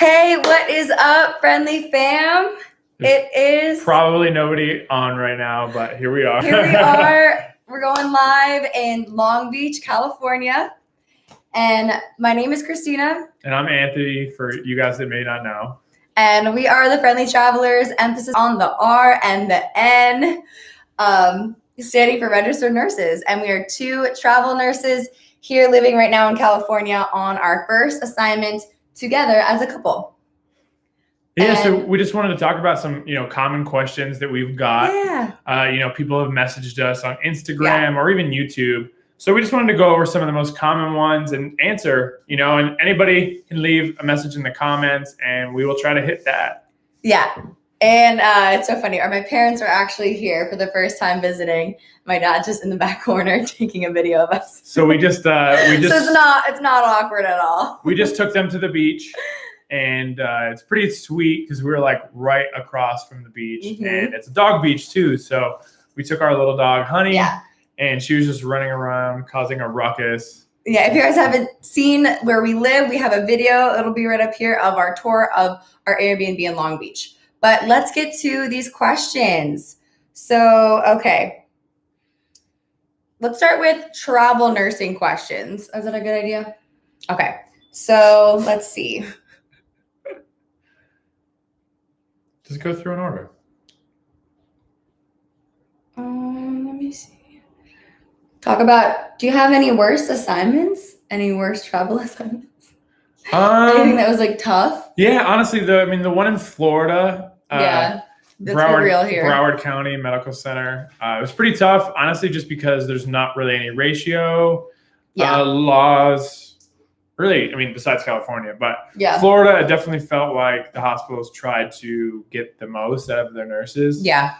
Hey, what is up, friendly fam? There's It is probably nobody on right now, but here we are. Here we are. We're going live in Long Beach, California. And my name is Christina. And I'm Anthony, for you guys that may not know. And we are the Friendly Travelers, emphasis on the R and the N, standing for registered nurses. And we are two travel nurses here living right now in California on our first assignment together as a couple. Yeah, so we just wanted to talk about some, common questions that we've got. Yeah. People have messaged us on Instagram or even YouTube. So we just wanted to go over some of the most common ones and answer, and anybody can leave a message in the comments and we will try to hit that. Yeah. And it's so funny. My parents are actually here for the first time visiting. My dad just in the back corner taking a video of us. So we just so it's not awkward at all. We just took them to the beach. And it's pretty sweet because we were like right across from the beach, and it's a dog beach too. So we took our little dog Honey, and she was just running around causing a ruckus. Yeah, if you guys haven't seen where we live, we have a video. It'll be right up here of our tour of our Airbnb in Long Beach. But let's get to these questions. So, okay. Let's start with travel nursing questions. Is that a good idea? Okay. So let's see. Just go through an order. Let me see. Do you have any worst assignments? Any worst travel assignments? Anything that was like tough? Yeah, honestly, the one in Florida. That's real here. Broward County Medical Center. It was pretty tough, honestly, just because there's not really any ratio laws. Really, besides California, but Florida, it definitely felt like the hospitals tried to get the most out of their nurses. Yeah.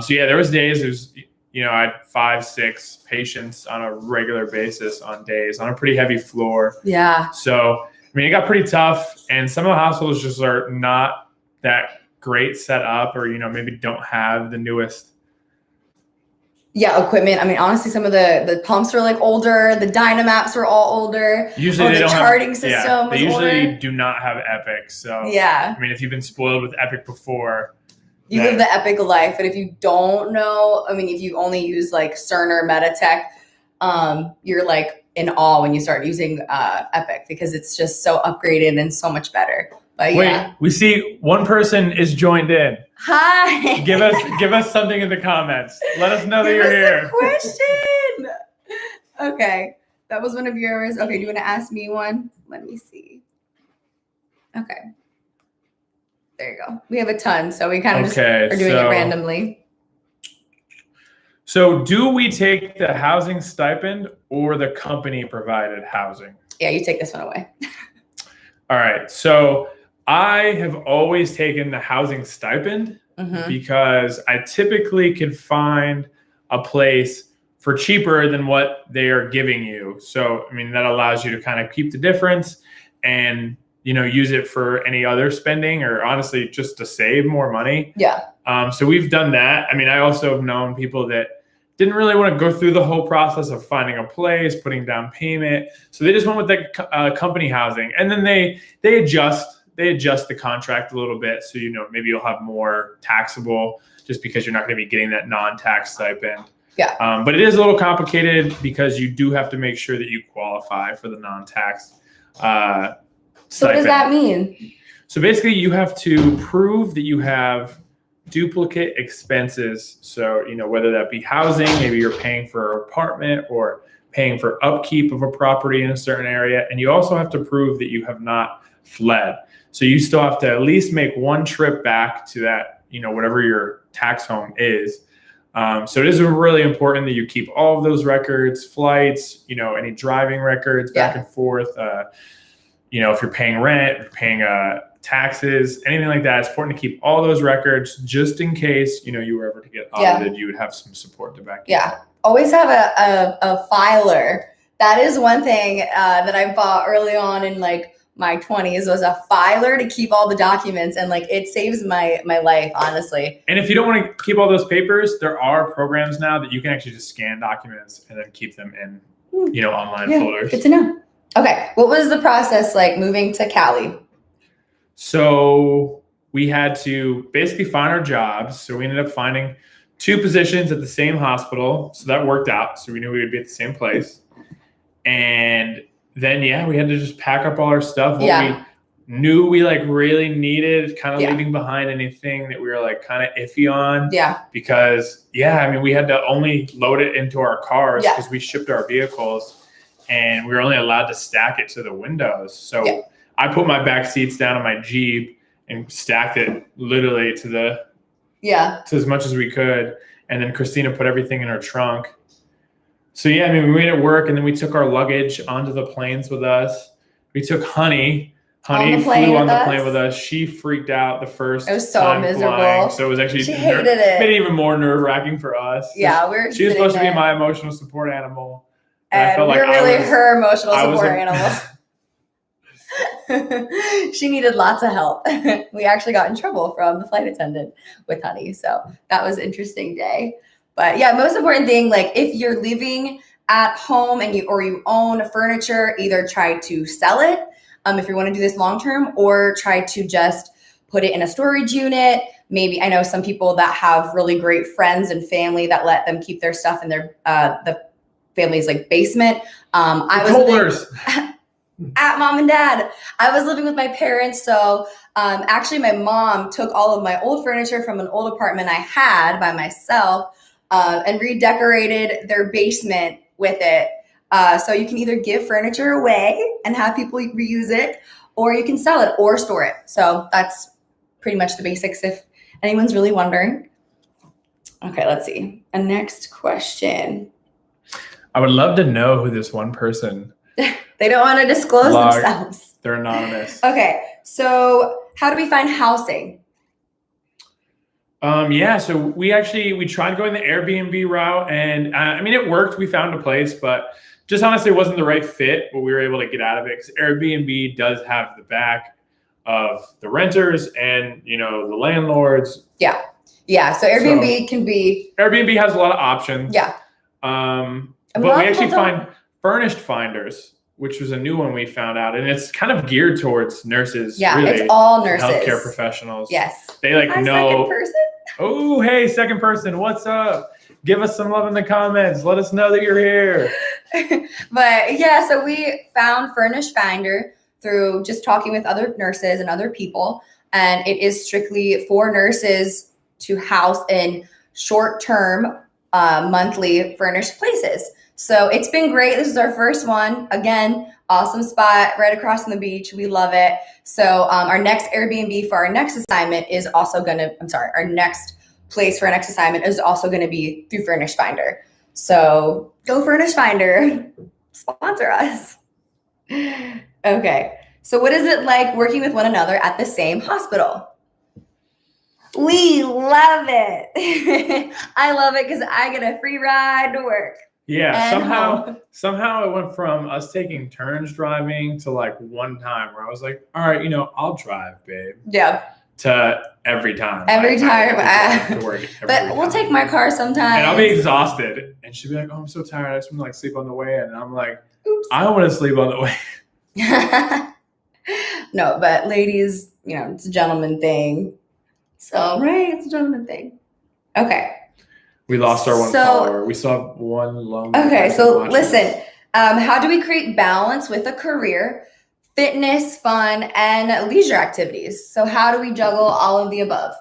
There was days, I had 5-6 patients on a regular basis on days on a pretty heavy floor. Yeah. So, it got pretty tough, and some of the hospitals just are not that great set up, or, maybe don't have the newest equipment. Honestly, some of the pumps are like older. The Dynamaps are all older. Usually the charting system they usually older. do not have Epic. So if you've been spoiled with Epic before, you live the Epic life. But if you don't know, if you only use like Cerner Meditech, you're like in awe when you start using Epic because it's just so upgraded and so much better. But wait, we see one person is joined in. Hi. Give us something in the comments. Let us know that you're here. A question. Okay. That was one of yours. Okay, do you want to ask me one? Let me see. Okay. There you go. We have a ton, so we kind of just are doing it randomly. So do we take the housing stipend or the company provided housing? Yeah, you take this one away. All right. So I have always taken the housing stipend because I typically can find a place for cheaper than what they are giving you. So, that allows you to kind of keep the difference and, use it for any other spending or honestly just to save more money. Yeah. So we've done that. I also have known people that didn't really want to go through the whole process of finding a place, putting down payment. So they just went with the company housing, and then they adjust the contract a little bit. So, maybe you'll have more taxable just because you're not going to be getting that non-tax stipend. Yeah. But it is a little complicated because you do have to make sure that you qualify for the non-tax stipend. So what does that mean? So basically you have to prove that you have duplicate expenses. So, whether that be housing, maybe you're paying for an apartment or paying for upkeep of a property in a certain area. And you also have to prove that you have not fled. So you still have to at least make one trip back to that, whatever your tax home is. So it is really important that you keep all of those records, flights, any driving records back and forth. If you're paying rent, if you're paying taxes, anything like that, it's important to keep all those records just in case, you were ever to get audited, you would have some support to back you up. Always have a filer. That is one thing that I bought early on in like my 20s was a filer to keep all the documents, and like it saves my life, honestly. And if you don't want to keep all those papers, there are programs now that you can actually just scan documents and then keep them in online folders. Good to know. Okay, what was the process like moving to Cali? So we had to basically find our jobs. So we ended up finding 2 positions at the same hospital. So that worked out. So we knew we would be at the same place. And then, yeah, we had to just pack up all our stuff. What we knew we like really needed, kind of leaving behind anything that we were like kind of iffy on. Yeah. Because, I mean, we had to only load it into our cars because we shipped our vehicles and we were only allowed to stack it to the windows. So I put my back seats down on my Jeep and stacked it literally to as much as we could. And then Christina put everything in her trunk. So I mean, we made it work, and then we took our luggage onto the planes with us. We took Honey. Honey flew on the plane with us. She freaked out the first time. It was so miserable. Flying. So it was actually, she hated it. Made it even more nerve-wracking for us. Yeah, she was supposed to be my emotional support animal. And I felt like really her emotional support animal. She needed lots of help. We actually got in trouble from the flight attendant with Honey. So that was an interesting day. But yeah, most important thing, like if you're living at home and you own furniture, either try to sell it if you want to do this long term, or try to just put it in a storage unit. Maybe I know some people that have really great friends and family that let them keep their stuff in their the family's like basement. I was at mom and dad. I was living with my parents, so actually my mom took all of my old furniture from an old apartment I had by myself. And redecorated their basement with it. So you can either give furniture away and have people reuse it, or you can sell it or store it. So that's pretty much the basics if anyone's really wondering. Okay, let's see. A next question. I would love to know who this one person. They don't want to disclose themselves. They're anonymous. Okay, so how do we find housing? So we tried going the Airbnb route, and I mean, it worked. We found a place, but just honestly, it wasn't the right fit, but we were able to get out of it because Airbnb does have the back of the renters and, the landlords. Yeah. Yeah. So Airbnb has a lot of options. Yeah. But we actually find Furnished Finders, which was a new one we found out, and it's kind of geared towards nurses. Yeah, really, it's all nurses, healthcare professionals. Yes, they know. Second person. Oh, hey, second person, what's up? Give us some love in the comments. Let us know that you're here. But yeah, so we found Furnished Finder through just talking with other nurses and other people, and it is strictly for nurses to house in short-term, monthly furnished places. So it's been great. This is our first one. Again, awesome spot right across from the beach. We love it. So our next Airbnb for our next assignment is also our next place for our next assignment is also going to be through Furnished Finder. So go Furnished Finder. Sponsor us. Okay. So what is it like working with one another at the same hospital? We love it. I love it because I get a free ride to work. Yeah, somehow it went from us taking turns driving to like one time where I was like, all right, I'll drive, babe. Yeah. To every time. Every time. To work but we'll take my car sometimes. And I'll be exhausted. And she'll be like, oh, I'm so tired. I just want to sleep on the way in. And I'm like, oops. I don't want to sleep on the way. No, but ladies, it's a gentleman thing. So, right, it's a gentleman thing. Okay. We lost our one follower. We still have one lone. Okay, so listen. How do we create balance with a career, fitness, fun, and leisure activities? So how do we juggle all of the above?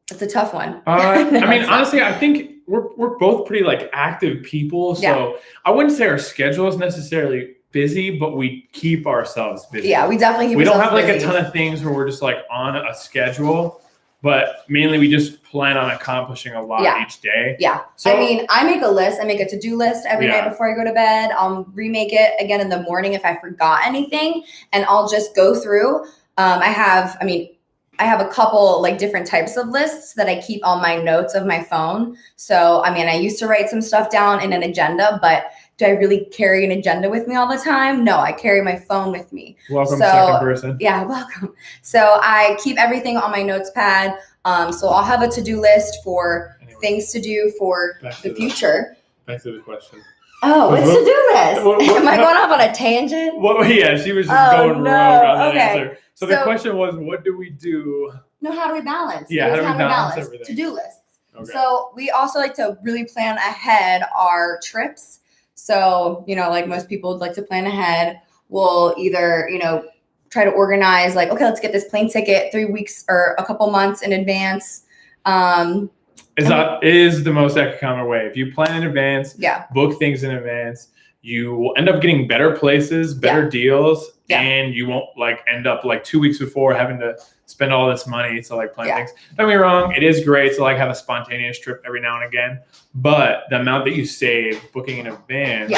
It's a tough one. I mean, honestly, I think we're both pretty like active people. So I wouldn't say our schedule is necessarily busy, but we keep ourselves busy. Yeah, we definitely keep We don't ourselves have like busy. a ton of things where we're just like on a schedule. But mainly we just plan on accomplishing a lot each day. Yeah. So, I mean, I make a list. I make a to-do list every night before I go to bed. I'll remake it again in the morning if I forgot anything. And I'll just go through. I have a couple like different types of lists that I keep on my notes of my phone. So, I used to write some stuff down in an agenda, but do I really carry an agenda with me all the time? No, I carry my phone with me. Welcome, second person. Yeah, welcome. So I keep everything on my notes pad. So I'll have a to-do list for things to do for the future. Back to the question. Oh, what's to do list? What- Am I going off on a tangent? Well, yeah, she was just Oh, going no. around that Okay. answer. So the So- question was, what do we do? No, how do we balance? Yeah, It was how do we balance everything? To-do lists. Okay. So we also like to really plan ahead our trips. So, like most people would like to plan ahead. We'll either, try to organize like, okay, let's get this plane ticket 3 weeks or a couple months in advance. It is the most economic way. If you plan in advance, Yeah. book things in advance, you will end up getting better places, better deals, and you won't end up 2 weeks before having to spend all this money to plan things. Don't get me wrong, it is great to have a spontaneous trip every now and again, but the amount that you save booking in advance,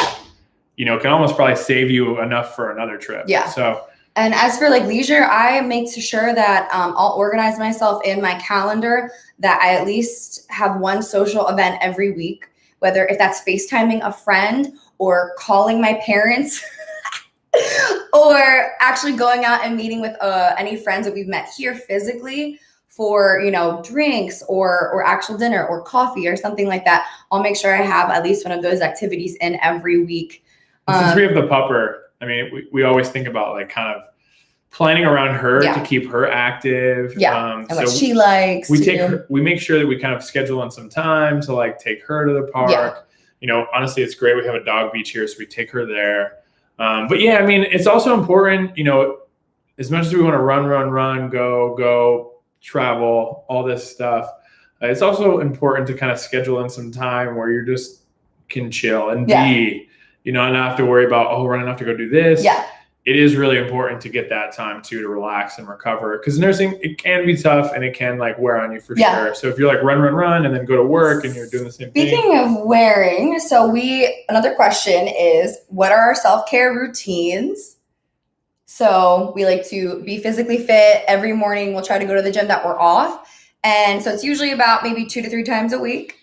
can almost probably save you enough for another trip. Yeah. So. And as for leisure, I make sure that I'll organize myself in my calendar that I at least have one social event every week, whether if that's FaceTiming a friend or calling my parents or actually going out and meeting with any friends that we've met here physically for, drinks or actual dinner or coffee or something like that. I'll make sure I have at least one of those activities in every week. Since we have the pupper, I mean, we always think about kind of planning around her to keep her active. And what so she likes. we make sure that we kind of schedule in some time to take her to the park. Honestly, it's great. We have a dog beach here, so we take her there. But yeah, I mean, it's also important, as much as we want to run, go, travel, all this stuff. It's also important to kind of schedule in some time where you just can chill and be, not have to worry about, running off to go do this. Yeah. It is really important to get that time too to relax and recover, because nursing, it can be tough and it can wear on you for sure. So if you're run and then go to work and you're doing the same thing. Speaking of wearing, another question is, what are our self-care routines? So we like to be physically fit every morning. We'll try to go to the gym that we're off. And so it's usually about maybe 2 to 3 times a week.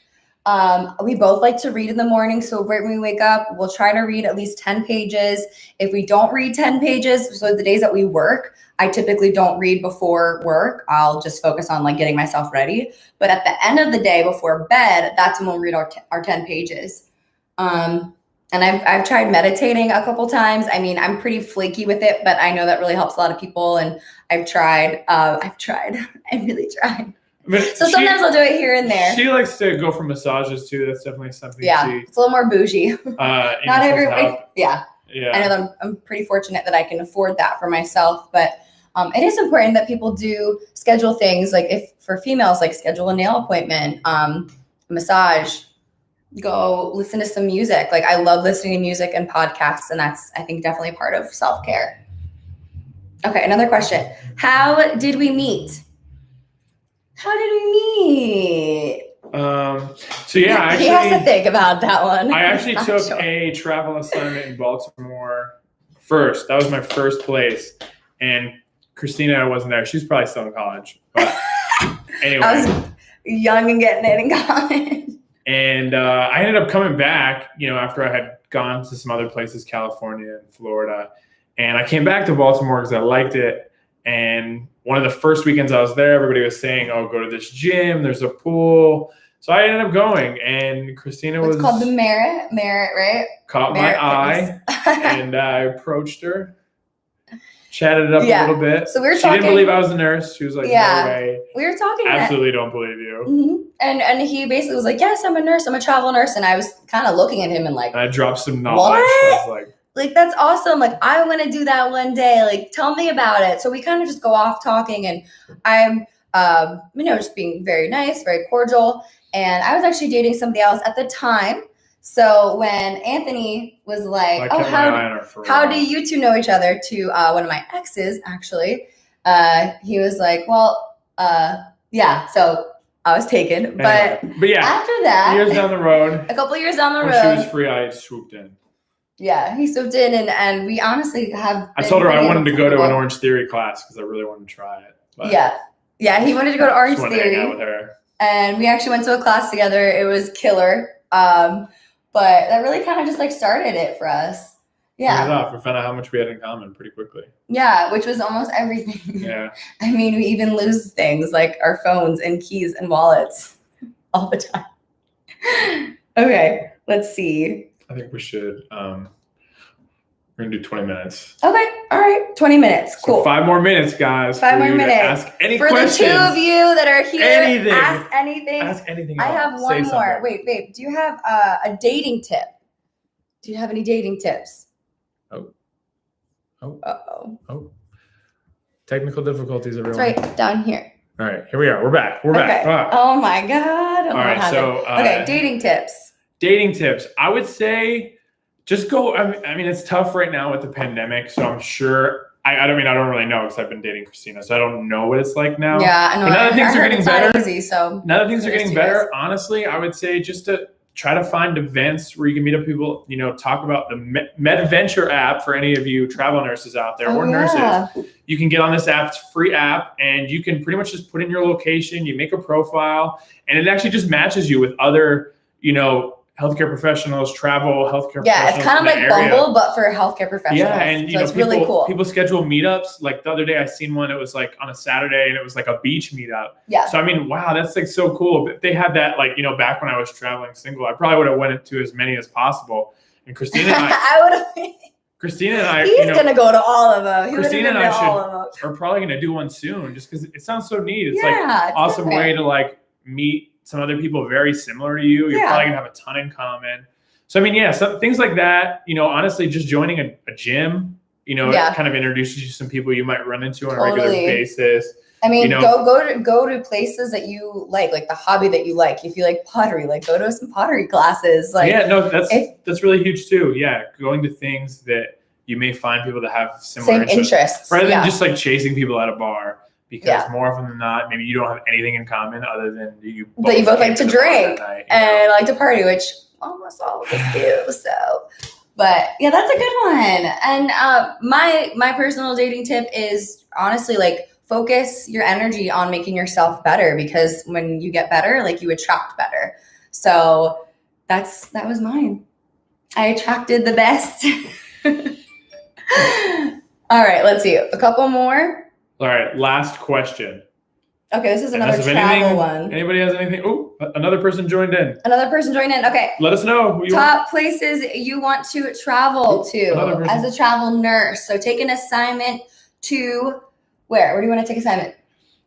We both like to read in the morning. So right when we wake up, we'll try to read at least 10 pages. If we don't read 10 pages, so the days that we work, I typically don't read before work. I'll just focus on getting myself ready. But at the end of the day before bed, that's when we'll read our 10 pages. And I've tried meditating a couple times. I mean, I'm pretty flaky with it, but I know that really helps a lot of people. And I've tried. I really tried. So sometimes I'll do it here and there. She likes to go for massages too. That's definitely something. It's a little more bougie. Not everybody. Yeah. I know that I'm pretty fortunate that I can afford that for myself, but it is important that people do schedule things if for females, schedule a nail appointment, a massage, go listen to some music. I love listening to music and podcasts, and that's, I think, definitely part of self-care. Okay, another question. How did we meet? So yeah, he has to think about that one. I actually took a travel assignment in Baltimore first. That was my first place, and Christina wasn't there. She was probably still in college. But anyway, I was young and getting it in college. And I ended up coming back, after I had gone to some other places, California and Florida, and I came back to Baltimore because I liked it. And one of the first weekends I was there, everybody was saying, "Oh, go to this gym. There's a pool." So I ended up going, and Christina was called the Merit, right? Caught Merit my eye, and I approached her, chatted it up a little bit. So we were she talking. She didn't believe I was a nurse. She was like, "No way." We were talking. Absolutely don't believe you. Mm-hmm. And he basically was like, "Yes, I'm a nurse. I'm a travel nurse." And I was kind of looking at him and I dropped some knowledge. What? I was like, that's awesome. I want to do that one day. Tell me about it. So we kind of just go off talking, and I'm, just being very nice, very cordial. And I was actually dating somebody else at the time. So when Anthony was like, "Oh, how do you two know each other?" to one of my exes, actually, he was like, "Well, yeah." So I was taken, anyway, but yeah, after that, years down the road, a couple years down the when road, she was free, I swooped in. Yeah, he swooped in, and we honestly have. I told her I wanted to go to an Orange Theory class because I really wanted to try it. But yeah, he wanted to go to Orange Theory. Theory. Hang out with her. And we actually went to a class together. It was killer. But that really kind of just started it for us. Yeah. We found out how much we had in common pretty quickly. Yeah, which was almost everything. Yeah. I mean, we even lose things like our phones and keys and wallets all the time. Okay, let's see. I think we should. We're gonna do 20 minutes. Okay. All right. 20 minutes. Cool. So 5 more minutes, guys. 5 for more you to minutes. Ask any For questions. the 2 of you that are here, Anything. ask anything. Ask anything. I at all. have one Say more. something. Wait, babe. Do you have a dating tip? Do you have any dating tips? Oh. Uh-oh. Technical difficulties, everyone. It's right down here. All right, here we are. We're back. We're back. Okay. All right. Oh my God. All right, so okay, dating tips. Dating tips. I would say just go. I mean, it's tough right now with the pandemic, so I'm sure. I don't really know because I've been dating Christina, so I don't know what it's like now. Yeah, I know. But now that things are getting it's not better, easy, so now that things are Cheers getting to you better, honestly, I would say just to try to find events where you can meet up people, talk about the MedVenture app for any of you travel nurses out there or nurses. You can get on this app, it's a free app, and you can pretty much just put in your location, you make a profile, and it actually just matches you with other, healthcare professionals, travel healthcare professionals. Yeah, it's kind of like Bumble, but for healthcare professionals. Yeah, and so it's really cool. People schedule meetups. Like the other day, I seen one. It was like on a Saturday, and it was like a beach meetup. Yeah. So I mean, wow, that's like so cool. But they had that, like back when I was traveling single, I probably would have went to as many as possible. And Christina and I, Christina and I, he's gonna go to all of them. Christina and I are probably gonna do one soon, just because it sounds so neat. It's like it's awesome different. way to like meet some other people very similar to you. You're probably gonna have a ton in common. So I mean, some things like that. Honestly, just joining a gym. It kind of introduces you to some people you might run into on a regular basis. I mean, go to places that you like the hobby that you like. If you like pottery, go to some pottery classes. That's really huge too. Yeah, going to things that you may find people that have similar interests rather than just like chasing people at a bar. Because more often than not, maybe you don't have anything in common other than you both like to drink and like to party, which almost all of us do. So, but yeah, that's a good one. And my personal dating tip is honestly focus your energy on making yourself better, because when you get better, you attract better. So that was mine. I attracted the best. All right, let's see. A couple more. All right, last question. Okay, this is another travel one. Anybody has anything? Oh, another person joined in. Okay. Let us know. Top places you want to travel to as a travel nurse. So take an assignment to where? Where do you want to take assignment?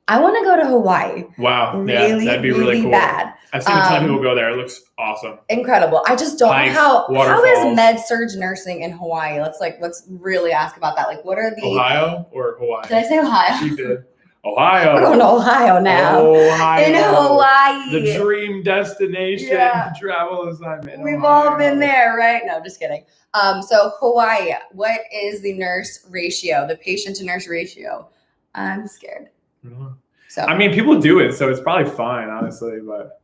I want to go to Hawaii. Wow. Yeah, that'd be really cool. Bad. I've seen a ton of people go there. It looks awesome. Incredible. I just don't know how is med-surg nursing in Hawaii? Let's really ask about that. What are the Ohio or Hawaii? Did I say Ohio? You did. Ohio. We're going to Ohio now. Ohio. In Hawaii. The dream destination travel assignment. We've all been there, right? No, just kidding. So Hawaii, what is the nurse ratio, the patient to nurse ratio? I'm scared. So I mean, people do it, so it's probably fine, honestly, but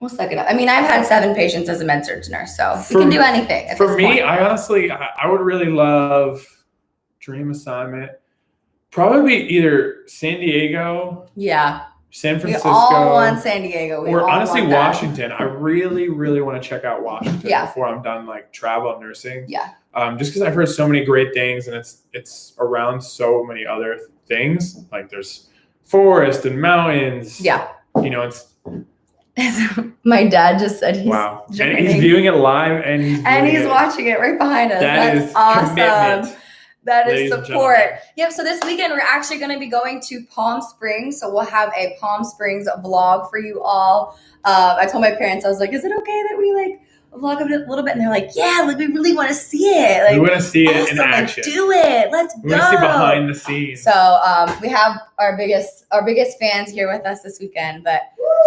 we'll suck it up. I mean, I've had 7 patients as a med-surg nurse, so you can do anything. For me, I honestly, I would really love dream assignment. Probably either San Diego, San Francisco. We all want San Diego. Or honestly, Washington. I really, really want to check out Washington before I'm done travel and nursing. Yeah. Just because I've heard so many great things, and it's around so many other things. There's forest and mountains. Yeah. It's. My dad just said he's wow, and he's viewing it live, and he's watching it right behind us. That's awesome. Commitment. That is support. Yep. So this weekend we're actually going to be going to Palm Springs. So we'll have a Palm Springs vlog for you all. I told my parents, I was like, "Is it okay that we vlog a little bit?" And they're like, "Yeah, we really want to see it. We want to see it in action. Do it. Let's go. We want to see behind the scenes." So we have our biggest fans here with us this weekend, but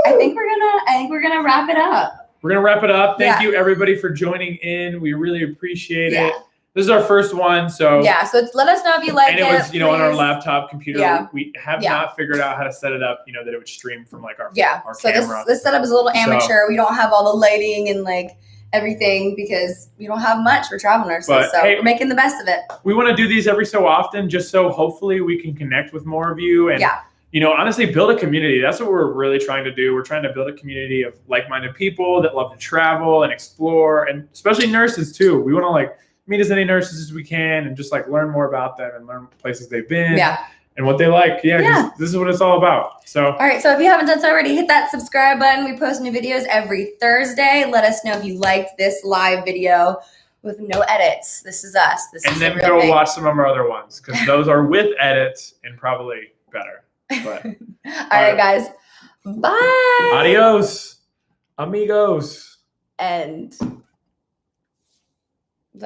I think we're gonna wrap it up. We're gonna wrap it up. Thank you everybody for joining in. We really appreciate it. This is our first one, so so let us know if you like it. And it was, on our laptop computer. Yeah. We have not figured out how to set it up, that it would stream from our so camera. This setup is a little amateur. We don't have all the lighting and everything because we don't have much for travel nurses. So we're making the best of it. We want to do these every so often, just so hopefully we can connect with more of you and honestly build a community. That's what we're really trying to do. We're trying to build a community of like-minded people that love to travel and explore, and especially nurses too. We want to meet as many nurses as we can and just learn more about them and learn places they've been. and what they like. Yeah, 'cause Yeah. this is what it's all about. So All right, so if you haven't done so already, hit that subscribe button. We post new videos every Thursday. Let us know if you liked this live video with no edits. This is us. This and is then the real go thing. watch some of our other ones because those are with edits and probably better. But All right, guys. Bye. adios, amigos. And